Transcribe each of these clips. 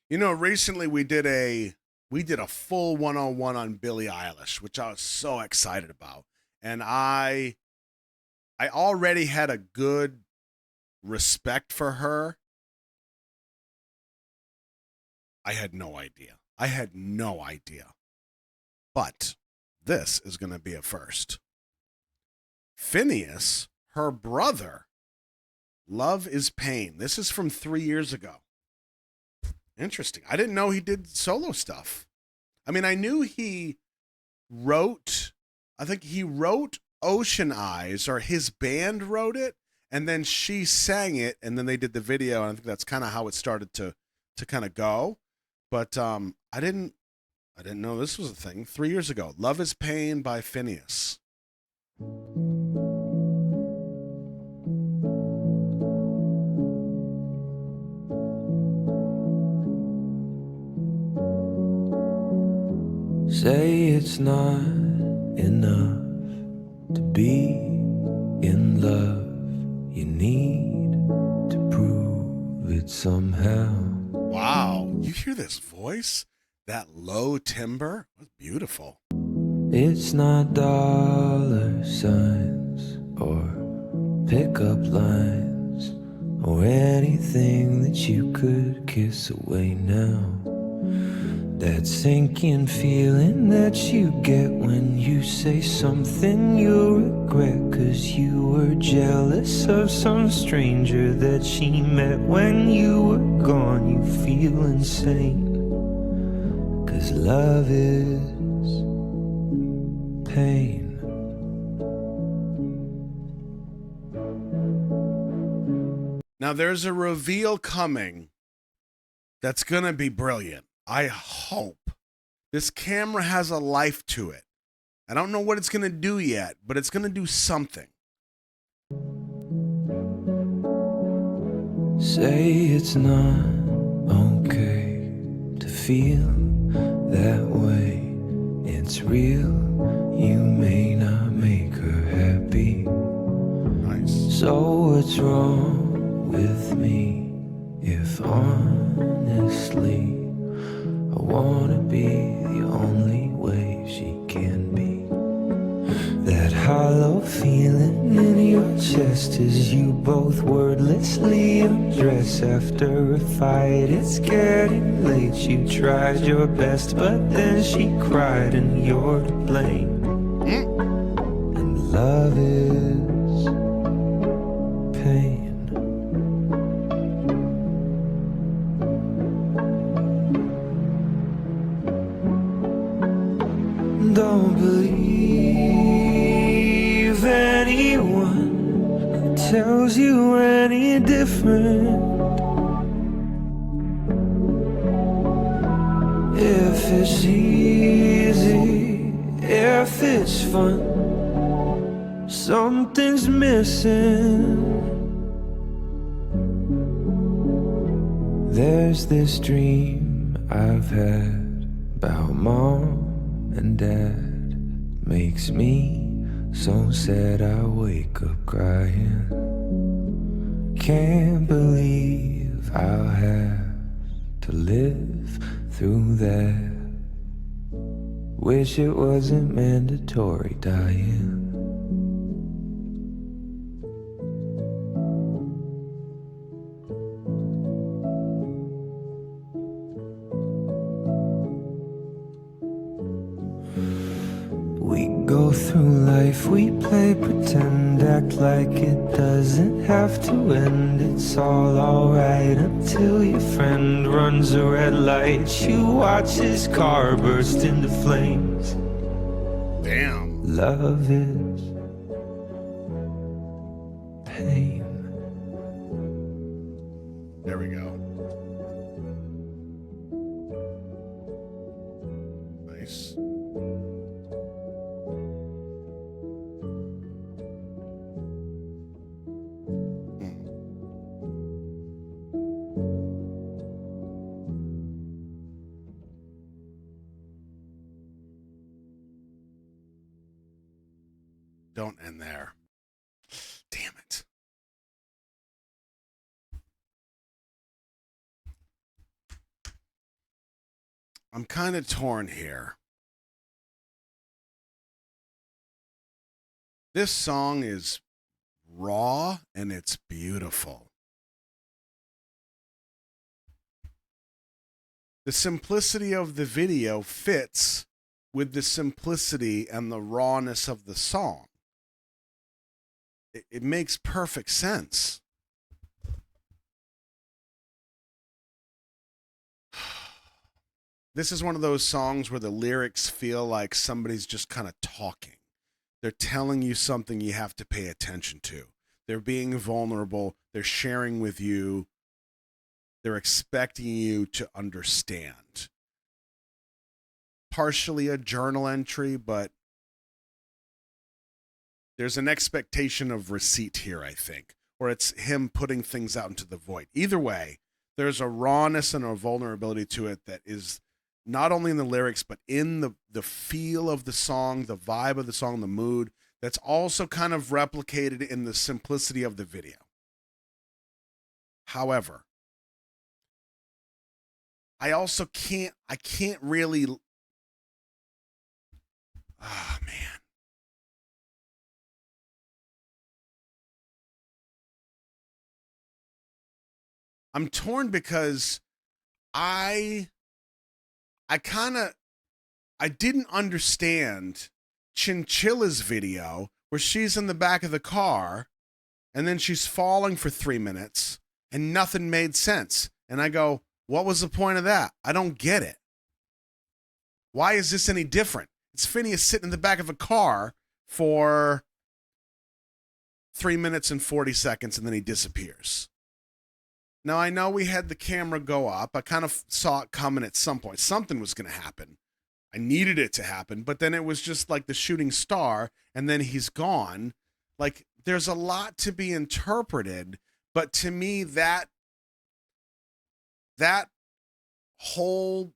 Recently we did a full 101 on Billie Eilish, which I was so excited about. And I already had a good respect for her. I had no idea. I had no idea. But this is going to be a first. Phineas, her brother, Love is Pain. This is from 3 years ago. Interesting. I didn't know he did solo stuff. I mean, I knew he wrote, I think he wrote Ocean Eyes, or his band wrote it, and then she sang it, and then they did the video, and I think that's kind of how it started to kind of go. But I didn't know this was a thing. 3 years ago, Love is Pain by Phineas. Say it's not enough to be in love. You need to prove it somehow. Wow, you hear this voice? That low timbre? That's beautiful. It's not dollar signs or pickup lines or anything that you could kiss away now. That sinking feeling that you get when you say something you'll regret, 'cause you were jealous of some stranger that she met when you were gone. You feel insane, 'cause love is pain. Now there's a reveal coming that's going to be brilliant. I hope. This camera has a life to it. I don't know what it's going to do yet, but it's going to do something. Say it's not okay to feel that way. It's real, you may not make her happy. Nice. So what's wrong with me if honestly I wanna be the only way she can be? That hollow feeling in your chest as you both wordlessly undress after a fight. It's getting late, you tried your best, but then she cried and you're to blame. And love is pain. Don't believe anyone who tells you any different. If it's easy, if it's fun, something's missing. There's this dream I've had about mom and dad. Makes me so sad I wake up crying. Can't believe I'll have to live through that. Wish it wasn't mandatory dying. We go through life, we play pretend, act like it doesn't have to end. It's all alright until your friend runs a red light. You watch his car burst into flames. Damn. Love is pain. There we go. Nice. Don't end there. Damn it. I'm kind of torn here. This song is raw and it's beautiful. The simplicity of the video fits with the simplicity and the rawness of the song. It makes perfect sense. This is one of those songs where the lyrics feel like somebody's just kind of talking. They're telling you something you have to pay attention to. They're being vulnerable. They're sharing with you. They're expecting you to understand. Partially a journal entry, but there's an expectation of receipt here, I think, or it's him putting things out into the void. Either way, there's a rawness and a vulnerability to it that is not only in the lyrics, but in the feel of the song, the vibe of the song, the mood, that's also kind of replicated in the simplicity of the video. However, I can't really, man. I'm torn because I didn't understand Chinchilla's video where she's in the back of the car and then she's falling for 3 minutes and nothing made sense. And I go, what was the point of that? I don't get it. Why is this any different? It's FINNEAS sitting in the back of a car for 3 minutes and 40 seconds and then he disappears. Now, I know we had the camera go up. I kind of saw it coming at some point. Something was going to happen. I needed it to happen, but then it was just like the shooting star, and then he's gone. Like, there's a lot to be interpreted, but to me, that whole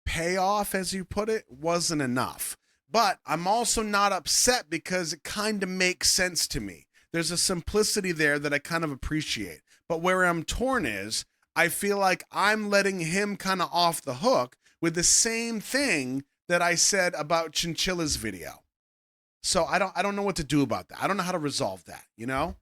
payoff, as you put it, wasn't enough. But I'm also not upset because it kind of makes sense to me. There's a simplicity there that I kind of appreciate. But where I'm torn is, I feel like I'm letting him kind of off the hook with the same thing that I said about Chinchilla's video. So I don't know what to do about that. I don't know how to resolve that, you know?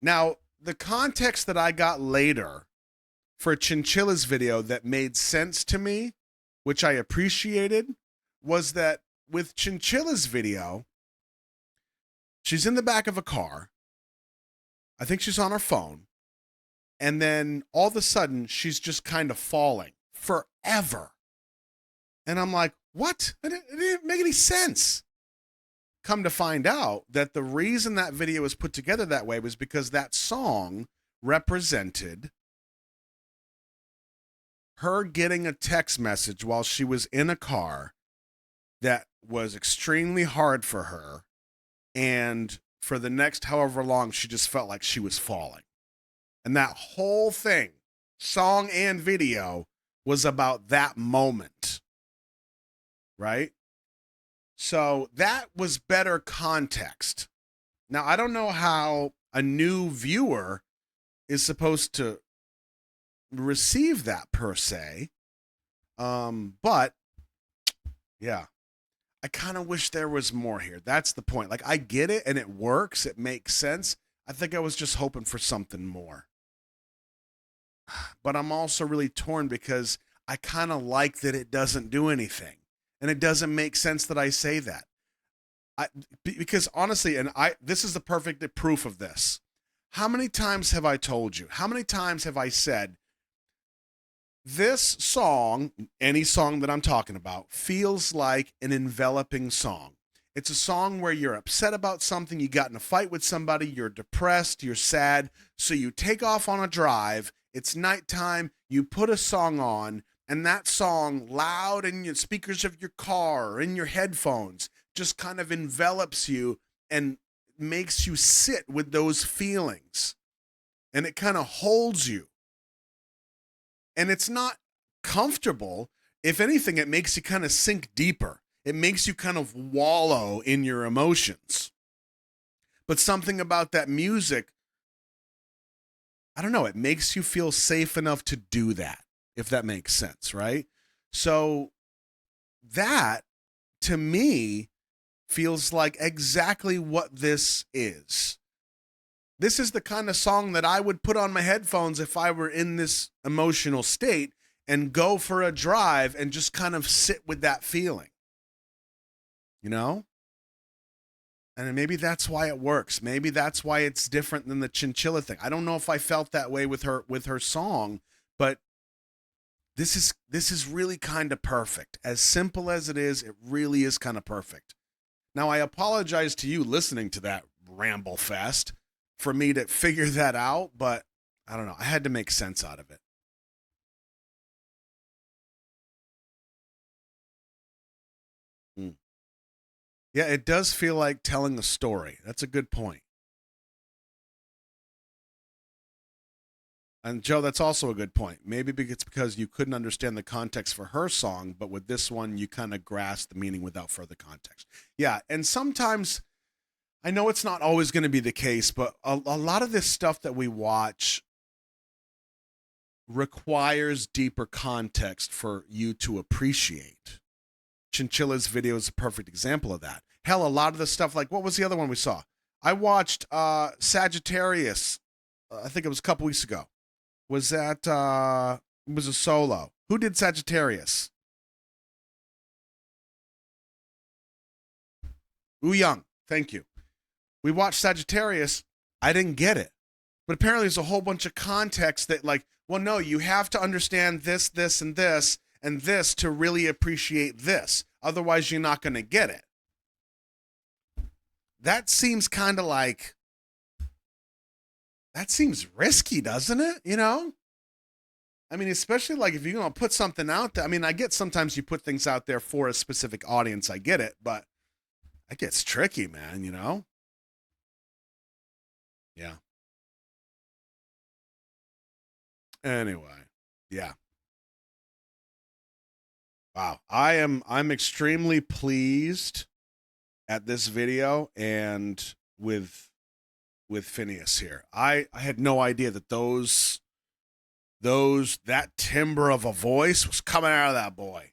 Now, the context that I got later for Chinchilla's video that made sense to me, which I appreciated, was that with Chinchilla's video, she's in the back of a car. I think she's on her phone. And then all of a sudden, she's just kind of falling forever. And I'm like, what? It didn't make any sense. Come to find out that the reason that video was put together that way was because that song represented her getting a text message while she was in a car that was extremely hard for her. And for the next however long, she just felt like she was falling. And that whole thing, song and video, was about that moment. Right? So that was better context. Now, I don't know how a new viewer is supposed to receive that per se. But yeah, I kind of wish there was more here. That's the point. Like, I get it and it works. It makes sense. I think I was just hoping for something more. But I'm also really torn because I kind of like that it doesn't do anything. And it doesn't make sense that I say that. Because honestly, this is the perfect proof of this. How many times have I told you? How many times have I said, this song, any song that I'm talking about, feels like an enveloping song. It's a song where you're upset about something, you got in a fight with somebody, you're depressed, you're sad, so you take off on a drive, it's nighttime, you put a song on, and that song, loud in your speakers of your car or in your headphones, just kind of envelops you and makes you sit with those feelings. And it kind of holds you. And it's not comfortable. If anything, it makes you kind of sink deeper. It makes you kind of wallow in your emotions. But something about that music I don't know, it makes you feel safe enough to do that, if that makes sense, right? So that to me feels like exactly what this is. This is the kind of song that I would put on my headphones if I were in this emotional state and go for a drive and just kind of sit with that feeling. You know? And maybe that's why it works. Maybe that's why it's different than the chinchilla thing. I don't know if I felt that way with her song, but this is really kind of perfect. As simple as it really is kind of perfect. Now I apologize to you listening to that ramble fest for me to figure that out, but I don't know. I had to make sense out of it. Mm. Yeah, it does feel like telling a story. That's a good point. And Joe, that's also a good point. Maybe it's because you couldn't understand the context for her song, but with this one, you kind of grasp the meaning without further context. Yeah, and sometimes I know it's not always going to be the case, but a lot of this stuff that we watch requires deeper context for you to appreciate. Chinchilla's video is a perfect example of that. Hell, a lot of the stuff, like what was the other one we saw? I watched Sagittarius. I think it was a couple weeks ago. Was that it was a solo? Who did Sagittarius? Wu Young. Thank you. We watched Sagittarius. I didn't get it. But apparently there's a whole bunch of context that, like, well, no, you have to understand this, this, and this to really appreciate this. Otherwise, you're not going to get it. That seems kind of like, that seems risky, doesn't it? You know? I mean, especially like if you're going to put something out there. I mean, I get sometimes you put things out there for a specific audience. I get it. But that gets tricky, man, you know? Yeah. Anyway, yeah. Wow. I'm extremely pleased at this video and with FINNEAS here. I had no idea that that timbre of a voice was coming out of that boy.